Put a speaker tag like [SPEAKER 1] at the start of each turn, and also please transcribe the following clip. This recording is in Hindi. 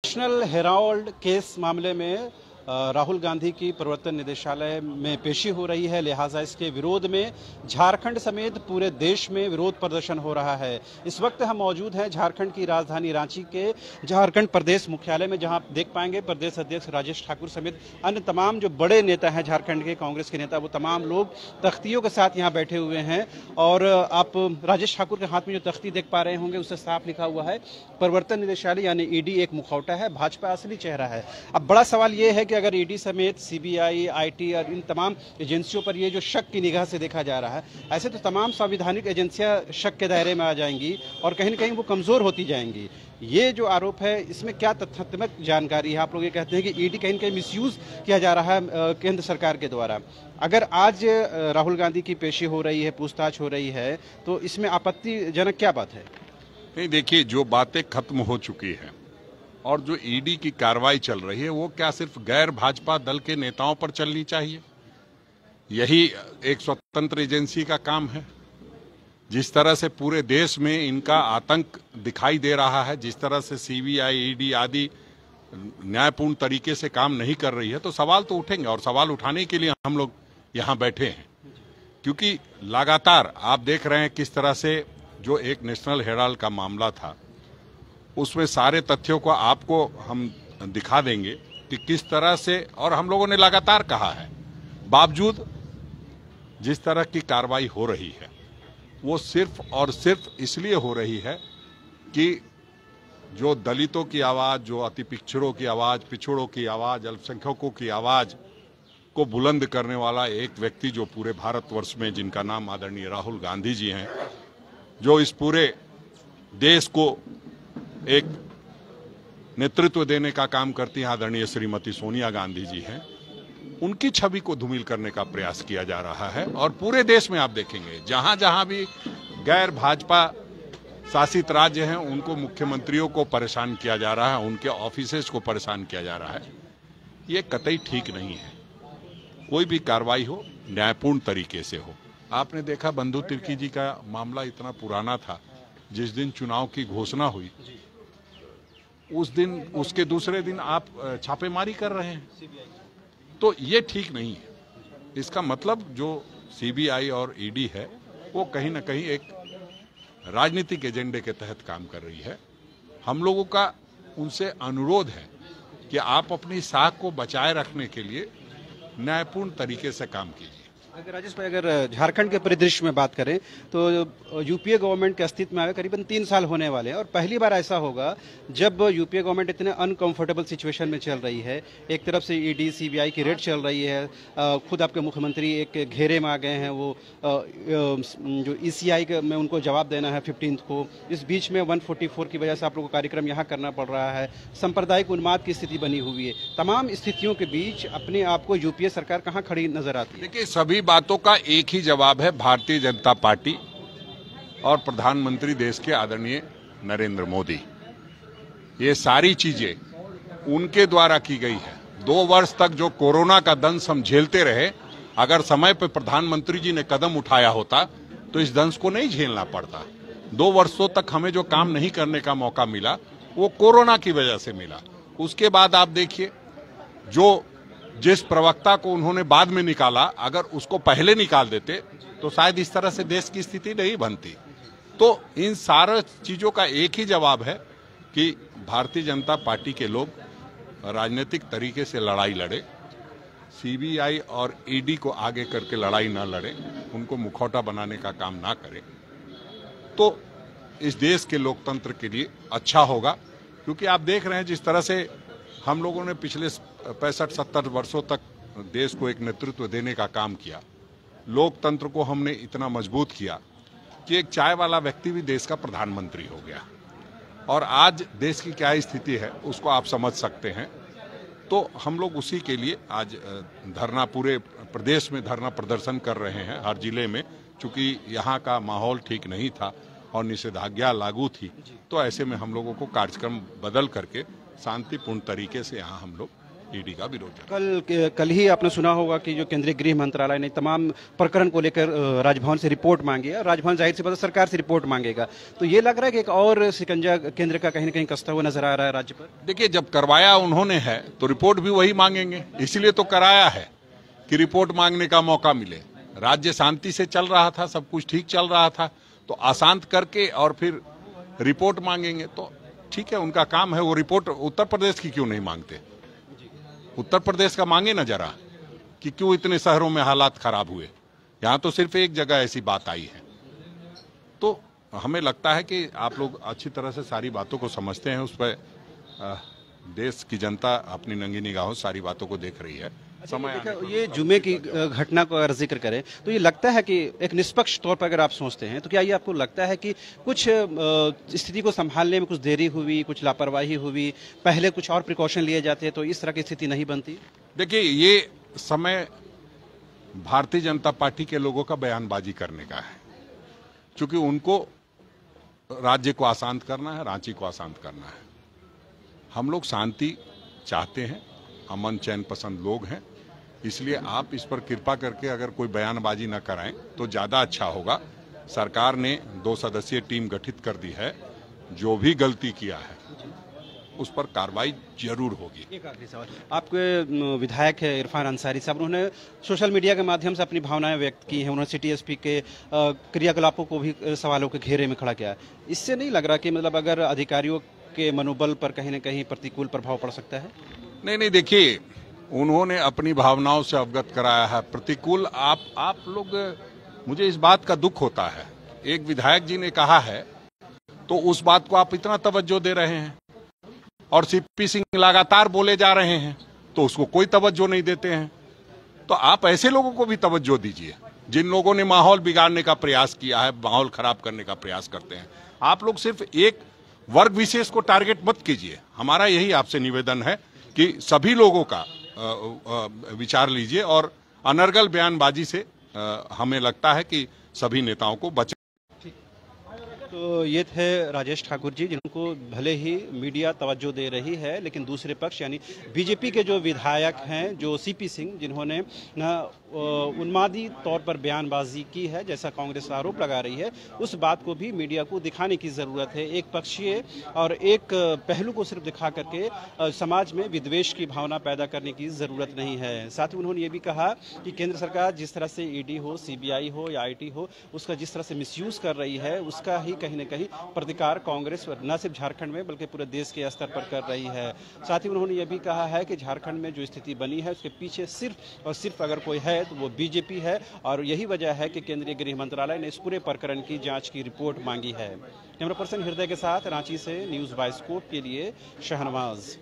[SPEAKER 1] नेशनल हेराल्ड केस मामले में राहुल गांधी की प्रवर्तन निदेशालय में पेशी हो रही है। लिहाजा इसके विरोध में झारखंड समेत पूरे देश में विरोध प्रदर्शन हो रहा है। इस वक्त हम मौजूद हैं झारखंड की राजधानी रांची के झारखंड प्रदेश मुख्यालय में, जहां आप देख पाएंगे प्रदेश अध्यक्ष राजेश ठाकुर समेत अन्य तमाम जो बड़े नेता हैं झारखंड के, कांग्रेस के नेता, वो तमाम लोग तख्तियों के साथ यहाँ बैठे हुए हैं। और आप राजेश ठाकुर के हाथ में जो तख्ती देख पा रहे होंगे उससे साफ लिखा हुआ है प्रवर्तन निदेशालय यानी ईडी एक मुखौटा है, भाजपा असली चेहरा है। अब बड़ा सवाल ये है कि अगर ईडी समेत सीबीआई, आईटी और इन तमाम एजेंसियों पर ये जो शक की निगाह से देखा जा रहा है, ऐसे तो तमाम संवैधानिक एजेंसियां शक के दायरे में आ जाएंगी और कहीं न कहीं वो कमजोर होती जाएंगी। ये जो आरोप है इसमें क्या तथ्यात्मक जानकारी है? आप लोग ये कहते हैं कि ईडी कहीं न कहीं मिसयूज किया जा रहा है केंद्र सरकार के द्वारा। अगर आज राहुल गांधी की पेशी हो रही है, पूछताछ हो रही है, तो इसमें आपत्तिजनक क्या बात है?
[SPEAKER 2] नहीं, देखिए, जो बातें खत्म हो चुकी हैं और जो ईडी की कार्रवाई चल रही है वो क्या सिर्फ गैर भाजपा दल के नेताओं पर चलनी चाहिए? यही एक स्वतंत्र एजेंसी का काम है। जिस तरह से पूरे देश में इनका आतंक दिखाई दे रहा है, जिस तरह से सीबीआई, ईडी आदि न्यायपूर्ण तरीके से काम नहीं कर रही है, तो सवाल तो उठेंगे और सवाल उठाने के लिए हम लोग यहाँ बैठे हैं। क्योंकि लगातार आप देख रहे हैं किस तरह से जो एक नेशनल हेराल्ड का मामला था उसमें सारे तथ्यों को आपको हम दिखा देंगे कि किस तरह से, और हम लोगों ने लगातार कहा है, बावजूद जिस तरह की कार्रवाई हो रही है वो सिर्फ और सिर्फ इसलिए हो रही है कि जो दलितों की आवाज़, जो अति पिछड़ों की आवाज़, पिछड़ों की आवाज़, अल्पसंख्यकों की आवाज़ को बुलंद करने वाला एक व्यक्ति जो पूरे भारतवर्ष में, जिनका नाम आदरणीय राहुल गांधी जी हैं, जो इस पूरे देश को एक नेतृत्व देने का काम करती हैं, आदरणीय श्रीमती सोनिया गांधी जी हैं, उनकी छवि को धूमिल करने का प्रयास किया जा रहा है। और पूरे देश में आप देखेंगे जहां जहां भी गैर भाजपा शासित राज्य हैं उनको मुख्यमंत्रियों को परेशान किया जा रहा है, उनके ऑफिसेज को परेशान किया जा रहा है। ये कतई ठीक नहीं है। कोई भी कार्रवाई हो न्यायपूर्ण तरीके से हो। आपने देखा बंधु तिर्की जी का मामला इतना पुराना था, जिस दिन चुनाव की घोषणा हुई उस दिन, उसके दूसरे दिन आप छापेमारी कर रहे हैं, तो ये ठीक नहीं है। इसका मतलब जो सीबीआई और ईडी है वो कहीं ना कहीं एक राजनीतिक एजेंडे के तहत काम कर रही है। हम लोगों का उनसे अनुरोध है कि आप अपनी साख को बचाए रखने के लिए न्यायपूर्ण तरीके से काम कीजिए।
[SPEAKER 1] अगर राजेश भाई, अगर झारखंड के परिदृश्य में बात करें तो यूपीए गवर्नमेंट के अस्तित्व में आए करीबन 3 साल होने वाले हैं और पहली बार ऐसा होगा जब यूपीए गवर्नमेंट इतने अनकंफर्टेबल सिचुएशन में चल रही है। एक तरफ से ईडी सीबीआई की रेड चल रही है, खुद आपके मुख्यमंत्री एक घेरे में आ गए हैं, वो जो ईसीआई में उनको जवाब देना है 15 को। इस बीच में 144 की वजह से आप लोगों को कार्यक्रम यहाँ करना पड़ रहा है। सांप्रदायिक उन्माद की स्थिति बनी हुई है। तमाम स्थितियों के बीच अपने आप को यूपीए सरकार कहाँ खड़ी नजर आती है?
[SPEAKER 2] देखिए, सभी बातों का एक ही जवाब है, भारतीय जनता पार्टी और प्रधानमंत्री देश के आदरणीय नरेंद्र मोदी। ये सारी चीजें उनके द्वारा की गई है। 2 वर्ष तक जो कोरोना का दंश हम झेलते रहे, अगर समय पर प्रधानमंत्री जी ने कदम उठाया होता तो इस दंश को नहीं झेलना पड़ता। 2 वर्षों तक हमें जो काम नहीं करने का मौका मिला वो कोरोना की वजह से मिला। उसके बाद आप देखिए, जो जिस प्रवक्ता को उन्होंने बाद में निकाला, अगर उसको पहले निकाल देते तो शायद इस तरह से देश की स्थिति नहीं बनती। तो इन सारे चीजों का एक ही जवाब है कि भारतीय जनता पार्टी के लोग राजनीतिक तरीके से लड़ाई लड़े, सीबीआई और ईडी को आगे करके लड़ाई ना लड़े, उनको मुखौटा बनाने का काम ना करें, तो इस देश के लोकतंत्र के लिए अच्छा होगा। क्योंकि आप देख रहे हैं जिस तरह से हम लोगों ने पिछले 65-70 वर्षों तक देश को एक नेतृत्व देने का काम किया, लोकतंत्र को हमने इतना मजबूत किया कि एक चाय वाला व्यक्ति भी देश का प्रधानमंत्री हो गया। और आज देश की क्या स्थिति है उसको आप समझ सकते हैं। तो हम लोग उसी के लिए आज धरना, पूरे प्रदेश में धरना प्रदर्शन कर रहे हैं, हर जिले में। चूंकि यहाँ का माहौल ठीक नहीं था और निषेधाज्ञा लागू थी, तो ऐसे में हम लोगों को कार्यक्रम बदल करके शांतिपूर्ण तरीके से यहाँ हम लोग ईडी का विरोध है।
[SPEAKER 1] कल ही आपने सुना होगा कि जो केंद्रीय गृह मंत्रालय ने तमाम प्रकरण को लेकर राजभवन से रिपोर्ट मांगी है। राजभवन जाहिर सी बात है सरकार से रिपोर्ट मांगेगा, तो ये लग रहा है कि एक और शिकंजा केंद्र का कहीं न कहीं कसता हुआ नजर आ रहा है राज्य पर।
[SPEAKER 2] देखिए, जब करवाया उन्होंने है तो रिपोर्ट भी वही मांगेंगे, इसलिए तो कराया है कि रिपोर्ट मांगने का मौका मिले। राज्य शांति से चल रहा था, सब कुछ ठीक चल रहा था, तो अशांत करके और फिर रिपोर्ट मांगेंगे तो ठीक है, उनका काम है। वो रिपोर्ट उत्तर प्रदेश की क्यों नहीं मांगते? उत्तर प्रदेश का मांगे ना जरा कि क्यों इतने शहरों में हालात खराब हुए। यहां तो सिर्फ एक जगह ऐसी बात आई है। तो हमें लगता है कि आप लोग अच्छी तरह से सारी बातों को समझते हैं। उस पर देश की जनता अपनी नंगी निगाहों सारी बातों को देख रही है। समय
[SPEAKER 1] ये जुमे की घटना को अगर जिक्र करें तो ये लगता है कि एक निष्पक्ष तौर पर अगर आप सोचते हैं तो क्या ये आपको लगता है कि कुछ स्थिति को संभालने में कुछ देरी हुई, कुछ लापरवाही हुई, पहले कुछ और प्रिकॉशन लिए जाते तो इस तरह की स्थिति नहीं बनती?
[SPEAKER 2] देखिए, ये समय भारतीय जनता पार्टी के लोगों का बयानबाजी करने का है, क्योंकि उनको राज्य को अशांत करना है, रांची को अशांत करना है। हम लोग शांति चाहते हैं, अमन चैन पसंद लोग हैं, इसलिए आप इस पर कृपा करके अगर कोई बयानबाजी न कराएं तो ज़्यादा अच्छा होगा। सरकार ने 2 सदस्यीय टीम गठित कर दी है, जो भी गलती किया है उस पर कार्रवाई जरूर होगी।
[SPEAKER 1] एक आखिरी सवाल, आपके विधायक है इरफान अंसारी साहब, उन्होंने सोशल मीडिया के माध्यम से अपनी भावनाएं व्यक्त की हैं। उन्होंने सिटी एसपी के क्रियाकलापों को भी सवालों के घेरे में खड़ा किया। इससे नहीं लग रहा कि मतलब अगर अधिकारियों के मनोबल पर कहीं न कहीं प्रतिकूल प्रभाव पड़ सकता है?
[SPEAKER 2] नहीं, देखिए, उन्होंने अपनी भावनाओं से अवगत कराया है। प्रतिकूल आप लोग, मुझे इस बात का दुख होता है, एक विधायक जी ने कहा है तो उस बात को आप इतना तवज्जो दे रहे हैं, और सीपी सिंह लगातार बोले जा रहे हैं तो उसको कोई तवज्जो नहीं देते हैं। तो आप ऐसे लोगों को भी तवज्जो दीजिए जिन लोगों ने माहौल बिगाड़ने का प्रयास किया है, माहौल खराब करने का प्रयास करते हैं। आप लोग सिर्फ एक वर्ग विशेष को टारगेट मत कीजिए। हमारा यही आपसे निवेदन है कि सभी लोगों का विचार लीजिए, और अनर्गल बयानबाजी से हमें लगता है कि सभी नेताओं को बच।
[SPEAKER 1] तो ये थे राजेश ठाकुर जी, जिनको भले ही मीडिया तवज्जो दे रही है, लेकिन दूसरे पक्ष यानी बीजेपी के जो विधायक हैं, जो सीपी सिंह, जिन्होंने उन्मादी तौर पर बयानबाजी की है, जैसा कांग्रेस आरोप लगा रही है, उस बात को भी मीडिया को दिखाने की ज़रूरत है। एक पक्षीय और एक पहलू को सिर्फ दिखा करके समाज में विद्वेष की भावना पैदा करने की ज़रूरत नहीं है। साथ ही उन्होंने ये भी कहा कि केंद्र सरकार जिस तरह से ईडी हो, सीबीआई हो या आईटी हो, उसका जिस तरह से मिसयूज़ कर रही है, उसका ही कहीं न कहीं प्रतिकार कांग्रेस न सिर्फ झारखंड में बल्कि पूरे देश के स्तर पर कर रही है। साथ ही उन्होंने ये भी कहा है कि झारखंड में जो स्थिति बनी है उसके पीछे सिर्फ और सिर्फ अगर कोई है तो वो बीजेपी है, और यही वजह है कि केंद्रीय गृह मंत्रालय ने इस पूरे प्रकरण की जांच की रिपोर्ट मांगी है। कैमरा पर्सन हृदय के साथ रांची से न्यूज़ बाइस्कोप के लिए शहनवाज।